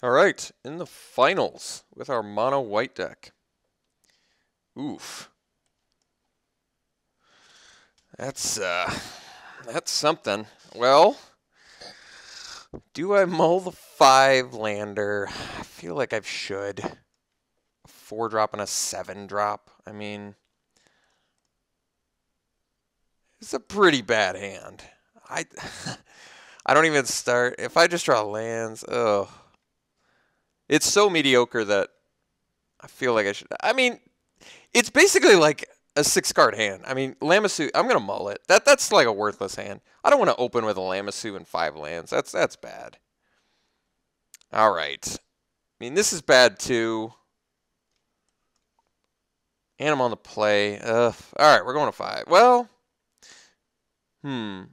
All right, in the finals with our mono white deck. Oof. That's something. Well, do I mull the 5-lander? I feel like I should. A 4-drop and a 7-drop. I mean, it's a pretty bad hand. I I don't even start. If I just draw lands, ugh. It's so mediocre that I feel like I should. I mean, it's basically like a 6-card hand. I mean, Lamassu, I'm gonna mull it. That's like a worthless hand. I don't want to open with a Lamassu and 5 lands. That's bad. All right. I mean, this is bad too. And I'm on the play. Ugh. All right, we're going to 5. Well, one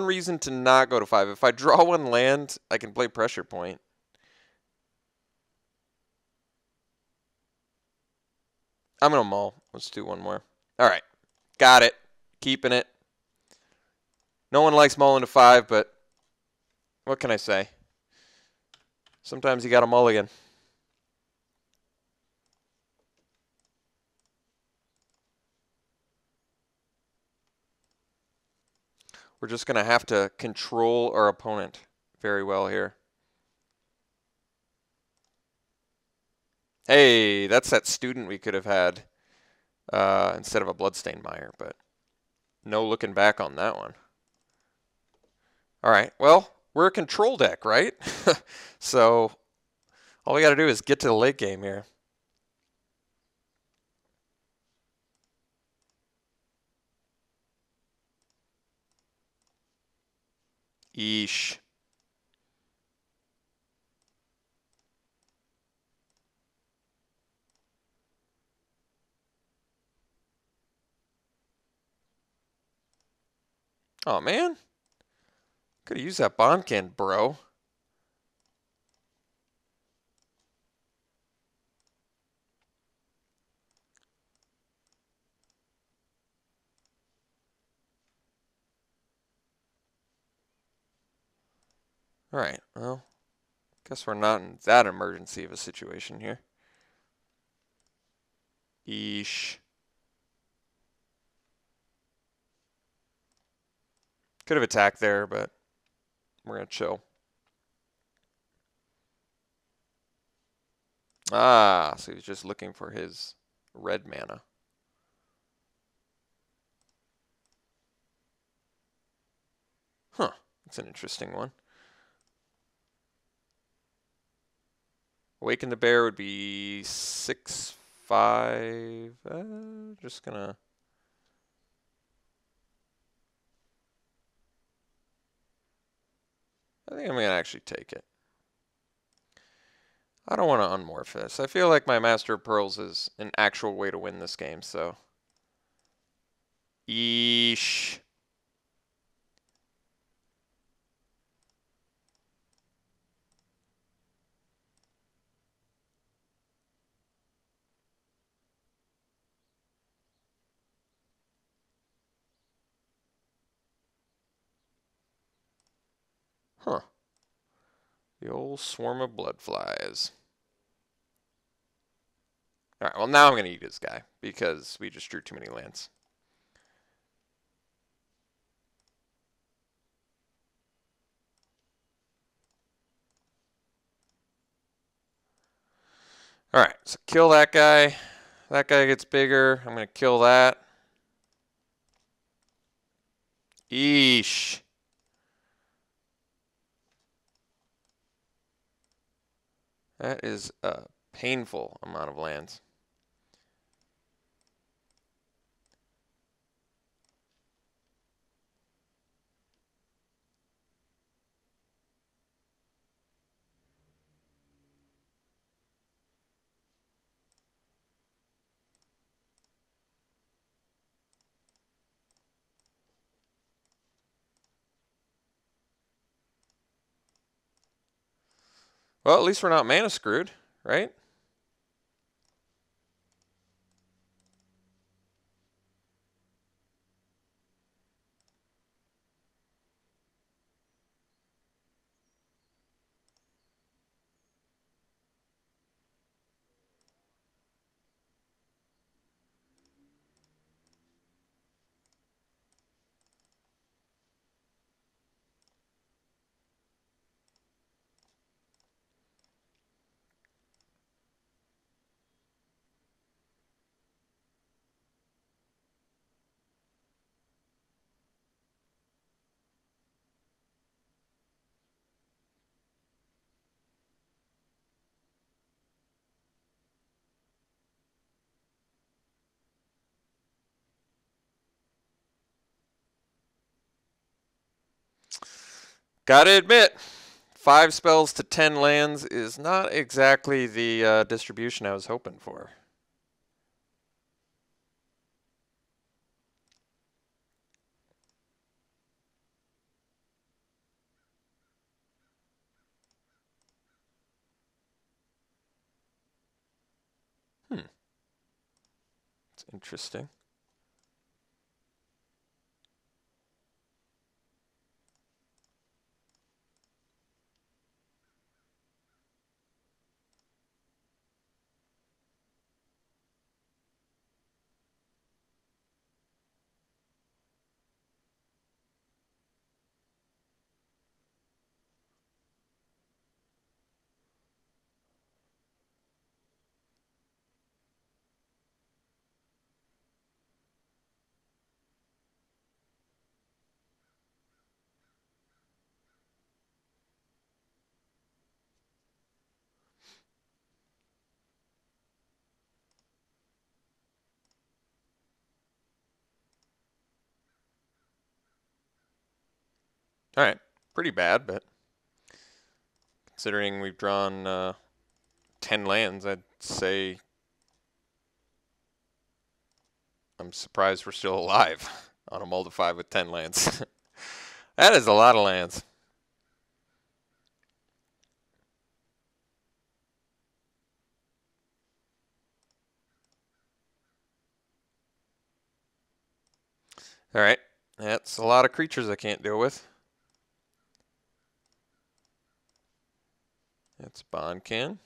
reason to not go to 5. If I draw 1 land, I can play Pressure Point. I'm going to mull. Let's do one more. All right. Got it. Keeping it. No one likes mulling to 5, but what can I say? Sometimes you got to mulligan. We're just going to have to control our opponent very well here. Hey, that's that student we could have had instead of a Bloodstained Mire, but no looking back on that one. All right, well, we're a control deck, right? So all we got to do is get to the late game here. Yeesh. Oh, man. Could have used that Bonkin, bro. All right, well, guess we're not in that emergency of a situation here. Yeesh. Could have attacked there, but we're going to chill. Ah, so he's just looking for his red mana. Huh, that's an interesting one. Awaken the Bear would be 6/5. Just gonna. I think I'm gonna actually take it. I don't want to unmorph this. I feel like my Master of Pearls is an actual way to win this game, so. Yeesh. Huh. The old swarm of bloodflies. Alright, well now I'm going to eat this guy, because we just drew too many lands. Alright, so kill that guy. That guy gets bigger. I'm going to kill that. Eesh. That is a painful amount of lands. Well, at least we're not mana screwed, right? Gotta admit, 5 spells to 10 lands is not exactly the distribution I was hoping for. It's interesting. All right, pretty bad, but considering we've drawn 10 lands, I'd say I'm surprised we're still alive on a mull to 5 with 10 lands. That is a lot of lands. All right, that's a lot of creatures I can't deal with. That's Bondkin.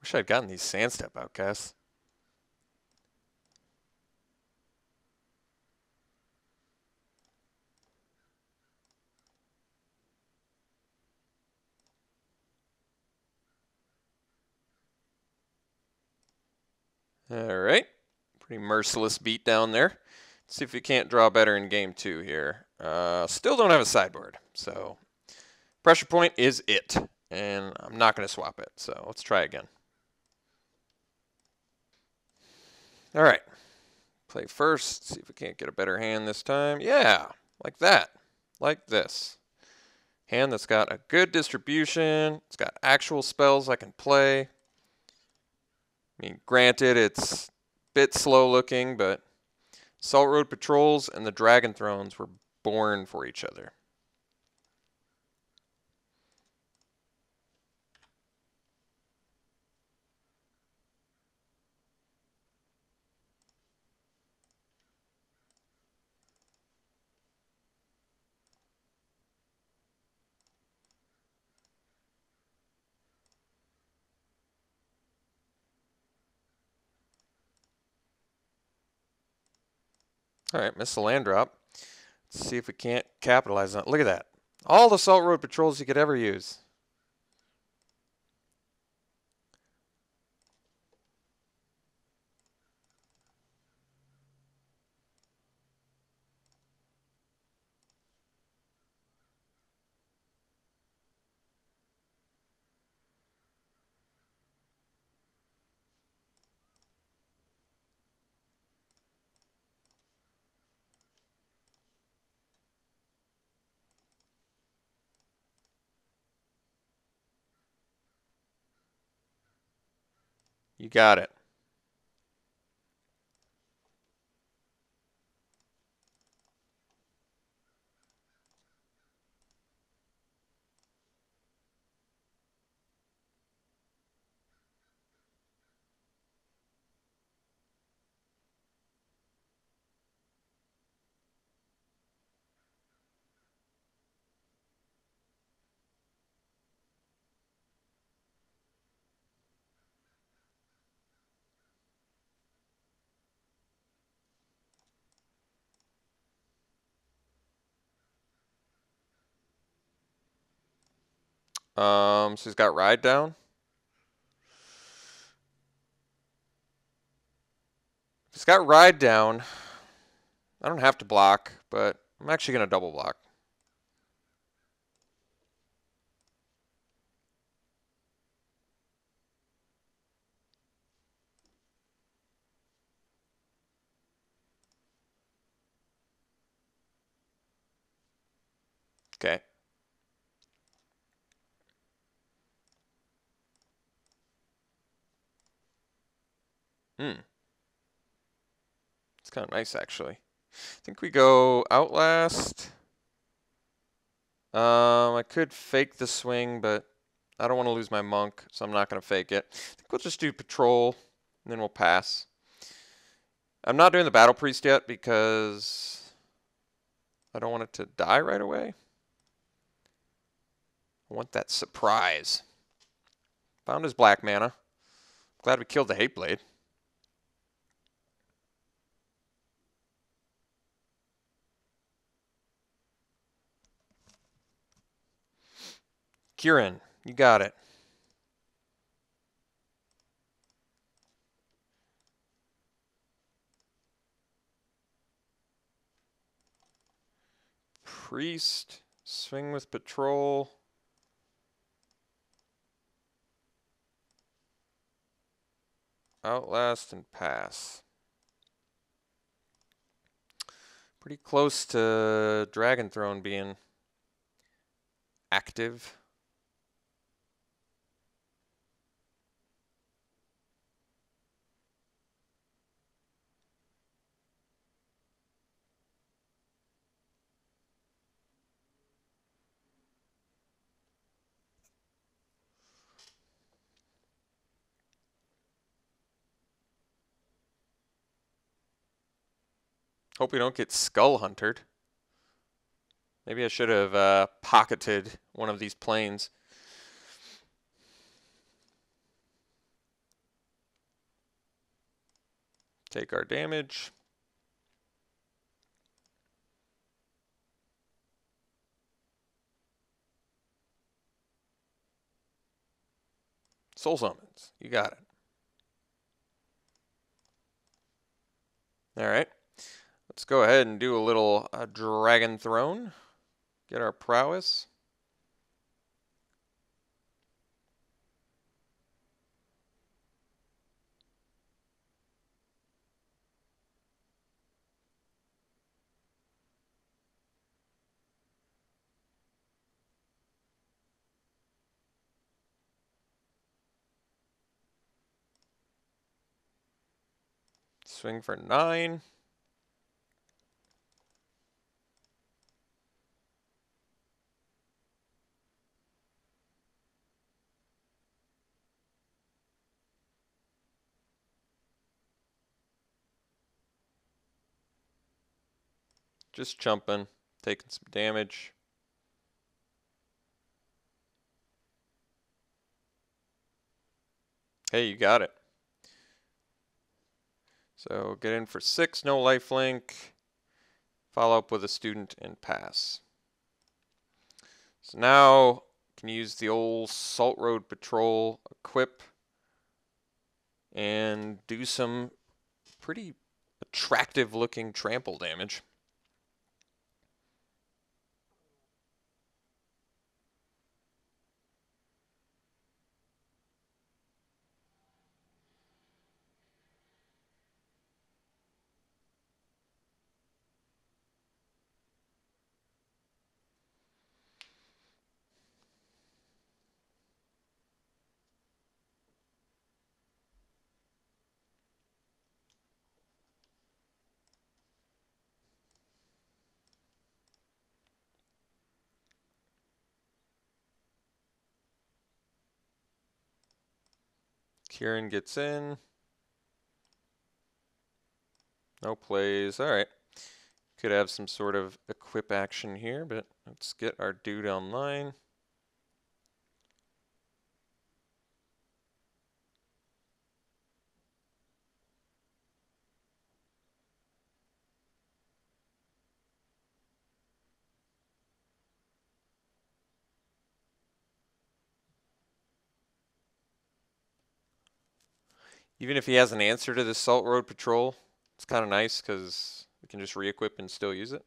Wish I'd gotten these Sandstep outcasts. All right, pretty merciless beat down there. Let's see if we can't draw better in game 2 here. Still don't have a sideboard, so pressure point is it, and I'm not going to swap it. So let's try again. All right, play first. See if we can't get a better hand this time. Yeah, like that, like this. Hand that's got a good distribution. It's got actual spells I can play. I mean, granted, it's a bit slow looking, but Salt Road Patrols and the Dragon Thrones were born for each other. All right, missed the land drop. Let's see if we can't capitalize on it. Look at that. All the Salt Road Patrols you could ever use. You got it. So he's got Ride Down. If he's got Ride Down, I don't have to block, but I'm actually going to double block. Okay. Hmm. It's kind of nice, actually. I think we go Outlast. I could fake the swing, but I don't want to lose my monk, so I'm not going to fake it. I think we'll just do Patrol, and then we'll pass. I'm not doing the Battle Priest yet because I don't want it to die right away. I want that surprise. Found his black mana. Glad we killed the Hate Blade. Kieran, you got it. Priest, swing with Patrol. Outlast and pass. Pretty close to Dragon Throne being active. Hope we don't get Skull Huntered. Maybe I should have pocketed one of these planes. Take our damage. Soul Summons. You got it. Alright. Let's go ahead and do a little Dragon Throne. Get our prowess. Swing for 9. Just jumping, taking some damage. Hey, you got it. So get in for 6, no lifelink. Follow up with a student and pass. So now can use the old Salt Road Patrol equip and do some pretty attractive looking trample damage. Kieran gets in. No plays. All right. Could have some sort of equip action here, but let's get our dude online. Even if he has an answer to this Salt Road Patrol, it's kind of nice because we can just re-equip and still use it.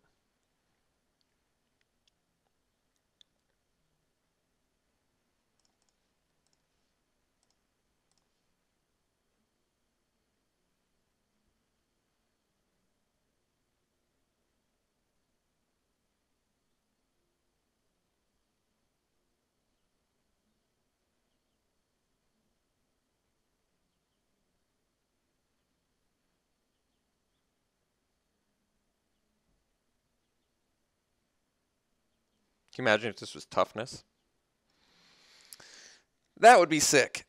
Can you imagine if this was toughness? That would be sick.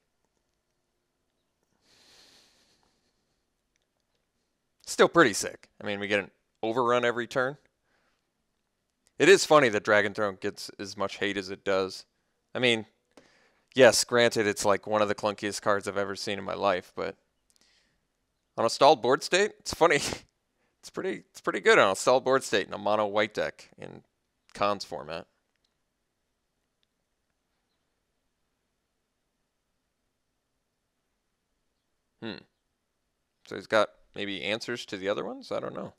Still pretty sick. I mean, we get an overrun every turn. It is funny that Dragon Throne gets as much hate as it does. I mean, yes, granted, it's like one of the clunkiest cards I've ever seen in my life, but on a stalled board state, it's funny. It's pretty good on a stalled board state in a mono white deck in Cons format. So he's got maybe answers to the other ones? I don't know.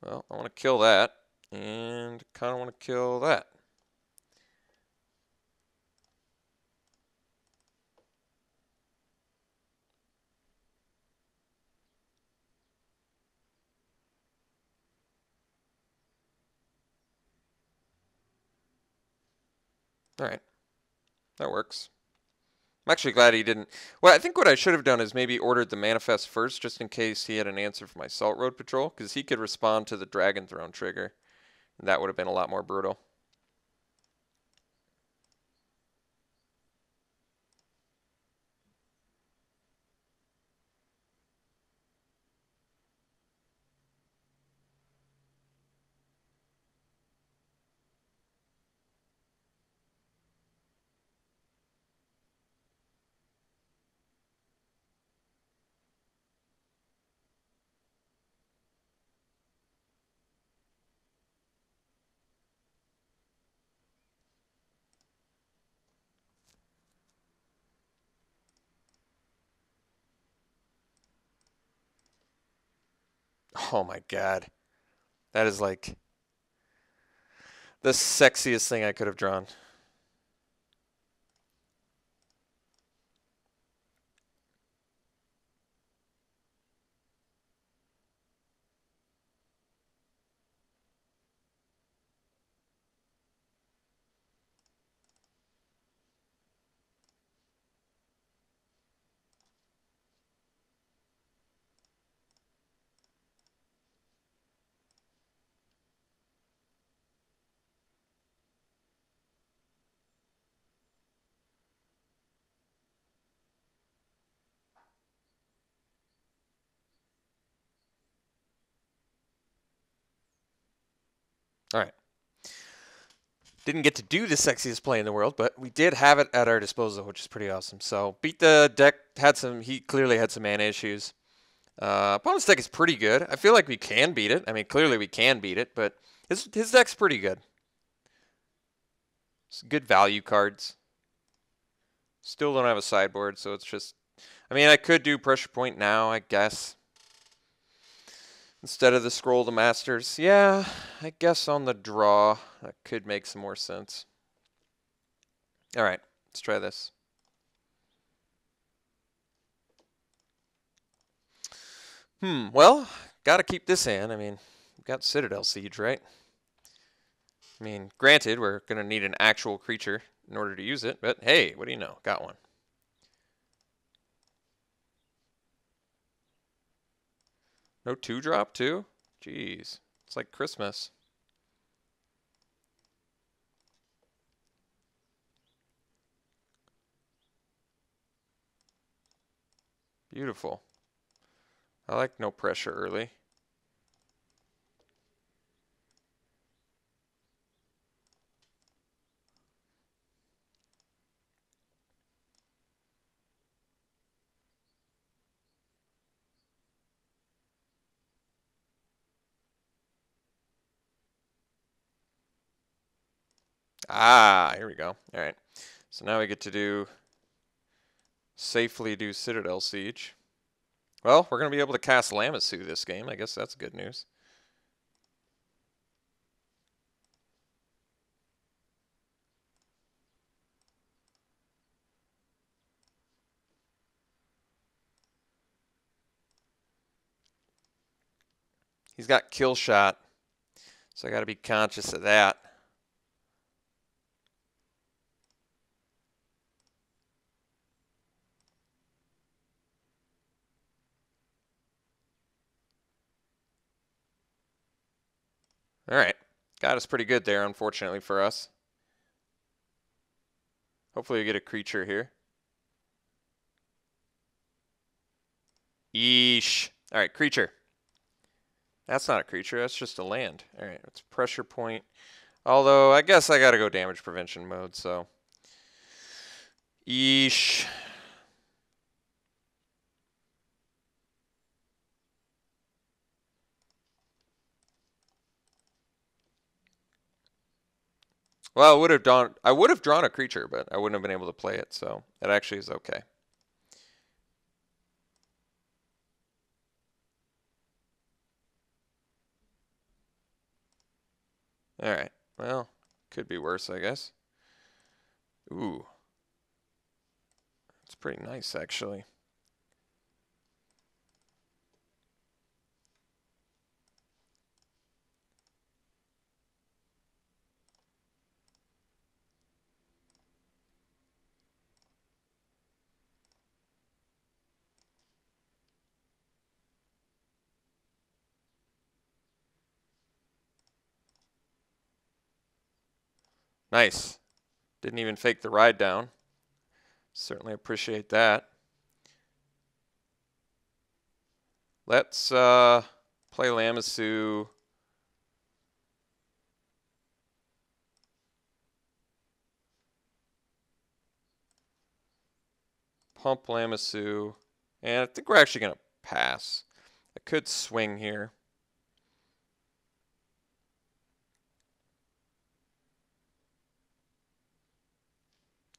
Well, I want to kill that, and kind of want to kill that. All right, that works. I'm actually glad he didn't. Well, I think what I should have done is maybe ordered the manifest first, just in case he had an answer for my Salt Road Patrol, because he could respond to the Dragon Throne trigger, and that would have been a lot more brutal. Oh my god. That is like the sexiest thing I could have drawn. All right. Didn't get to do the sexiest play in the world, but we did have it at our disposal, which is pretty awesome. So beat the deck. He clearly had some mana issues. Opponent's deck is pretty good. I feel like we can beat it. I mean, clearly we can beat it, but his deck's pretty good. It's good value cards. Still don't have a sideboard, so it's just. I mean, I could do Pressure Point now, I guess. Instead of the Scroll to Masters. Yeah, I guess on the draw, that could make some more sense. All right, let's try this. Well, gotta keep this in. I mean, we've got Citadel Siege, right? I mean, granted, we're gonna need an actual creature in order to use it, but hey, what do you know? Got one. No 2-drop too? Jeez, it's like Christmas. Beautiful. I like no pressure early. Ah, here we go. All right. So now we get to safely do Citadel Siege. Well, we're going to be able to cast Lamassu this game. I guess that's good news. He's got Kill Shot, so I got to be conscious of that. Alright. Got us pretty good there, unfortunately for us. Hopefully we get a creature here. Yeesh. Alright, creature. That's not a creature, that's just a land. Alright, it's pressure point. Although, I guess I gotta go damage prevention mode, so. Yeesh. Well, I would have drawn a creature, but I wouldn't have been able to play it, so it actually is okay. Alright, well, could be worse, I guess. Ooh. It's pretty nice, actually. Nice. Didn't even fake the ride down. Certainly appreciate that. Let's play Lamassu. Pump Lamassu. And I think we're actually going to pass. I could swing here.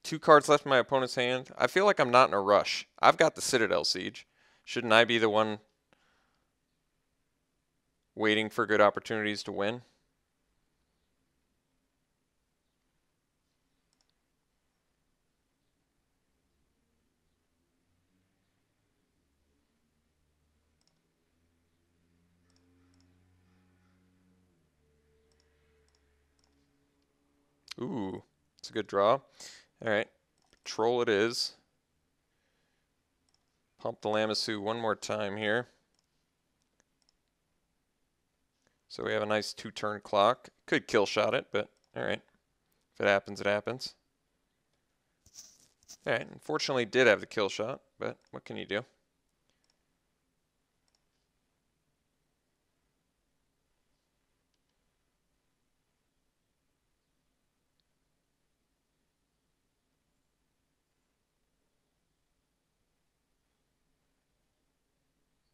Two cards left in my opponent's hand. I feel like I'm not in a rush. I've got the Citadel Siege. Shouldn't I be the one waiting for good opportunities to win? Ooh, it's a good draw. All right, Patrol it is. Pump the Lamassu one more time here. So we have a nice 2-turn clock. Could kill shot it, but all right. If it happens, it happens. All right, unfortunately did have the kill shot, but what can you do?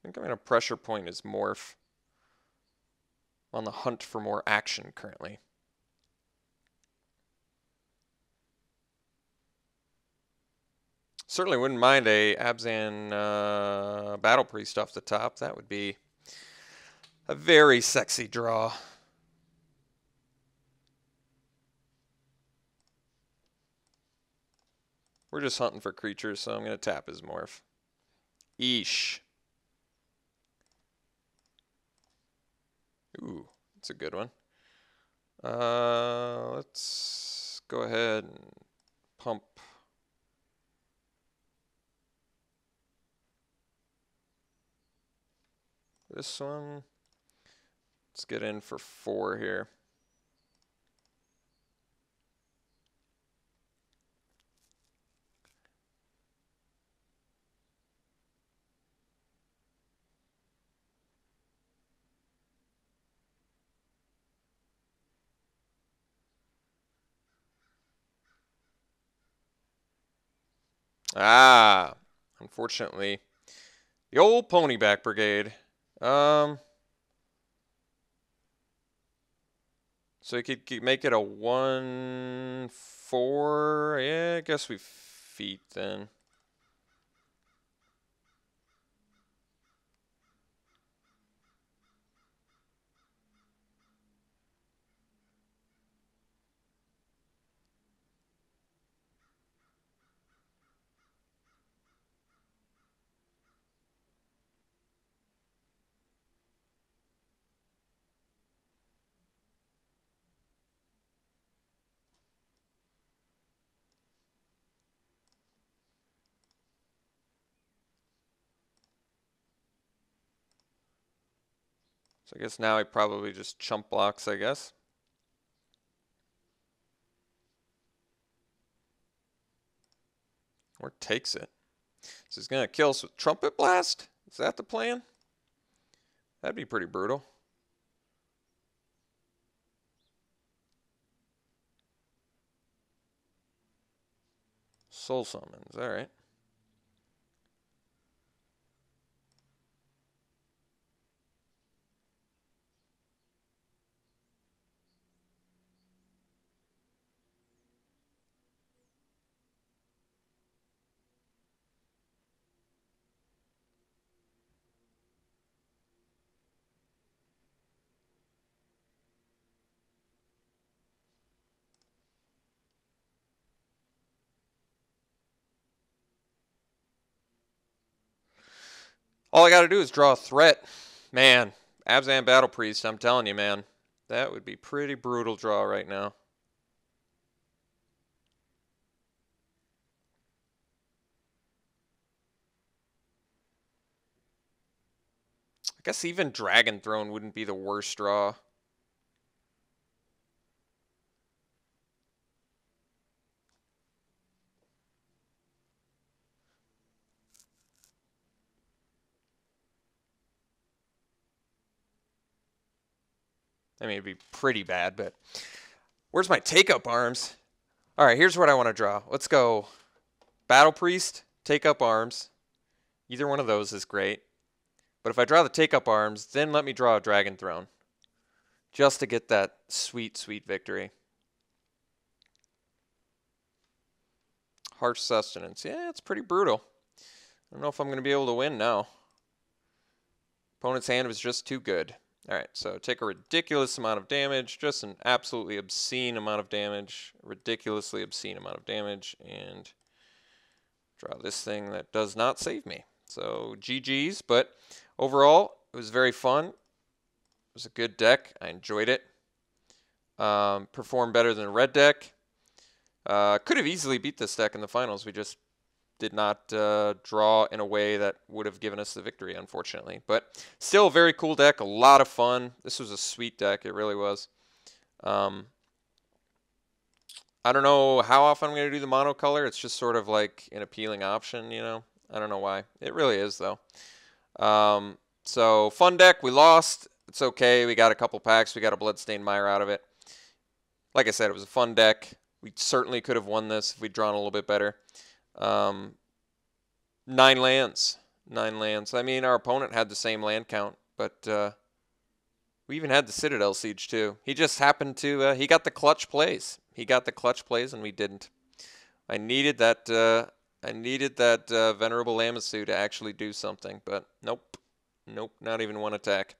I think I'm going to pressure point his morph. On the hunt for more action currently. Certainly wouldn't mind a Abzan Battle Priest off the top. That would be a very sexy draw. We're just hunting for creatures, so I'm going to tap his morph. Eesh. Ooh, that's a good one. Let's go ahead and pump. This one. Let's get in for 4 here. Ah, unfortunately, the old Ponyback Brigade. So you could make it a 1/4. Yeah, I guess we feet then. So I guess now he probably just chump blocks, I guess. Or takes it. So he's going to kill us with Trumpet Blast? Is that the plan? That'd be pretty brutal. Soul Summons, alright. All I got to do is draw a threat. Man, Abzan Battle Priest, I'm telling you, man. That would be pretty brutal draw right now. I guess even Dragon Throne wouldn't be the worst draw. I mean, it'd be pretty bad, but where's my take-up arms? All right, here's what I want to draw. Let's go Battle Priest, take-up arms. Either one of those is great. But if I draw the take-up arms, then let me draw a Dragon Throne. Just to get that sweet, sweet victory. Harsh Sustenance. Yeah, it's pretty brutal. I don't know if I'm going to be able to win now. Opponent's hand was just too good. Alright, so take a ridiculous amount of damage, just an absolutely obscene amount of damage, ridiculously obscene amount of damage, and draw this thing that does not save me. So GG's, but overall, it was very fun. It was a good deck. I enjoyed it. Performed better than a red deck. Could have easily beat this deck in the finals. We just did not draw in a way that would have given us the victory, unfortunately. But still a very cool deck, a lot of fun. This was a sweet deck, it really was. I don't know how often I'm going to do the monocolor. It's just sort of like an appealing option, you know. I don't know why. It really is, though. So, fun deck. We lost. It's okay. We got a couple packs. We got a Bloodstained Mire out of it. Like I said, it was a fun deck. We certainly could have won this if we'd drawn a little bit better. 9 lands. 9 lands. I mean, our opponent had the same land count, but we even had the Citadel Siege too. He just happened to, he got the clutch plays. He got the clutch plays and we didn't. I needed that Venerable Lamassu to actually do something, but nope. Nope, not even one attack.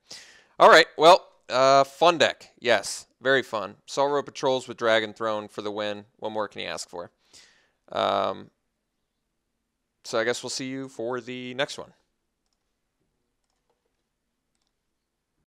All right, well, fun deck. Yes, very fun. Salt Road Patrols with Dragon Throne for the win. What more can you ask for? So I guess we'll see you for the next one.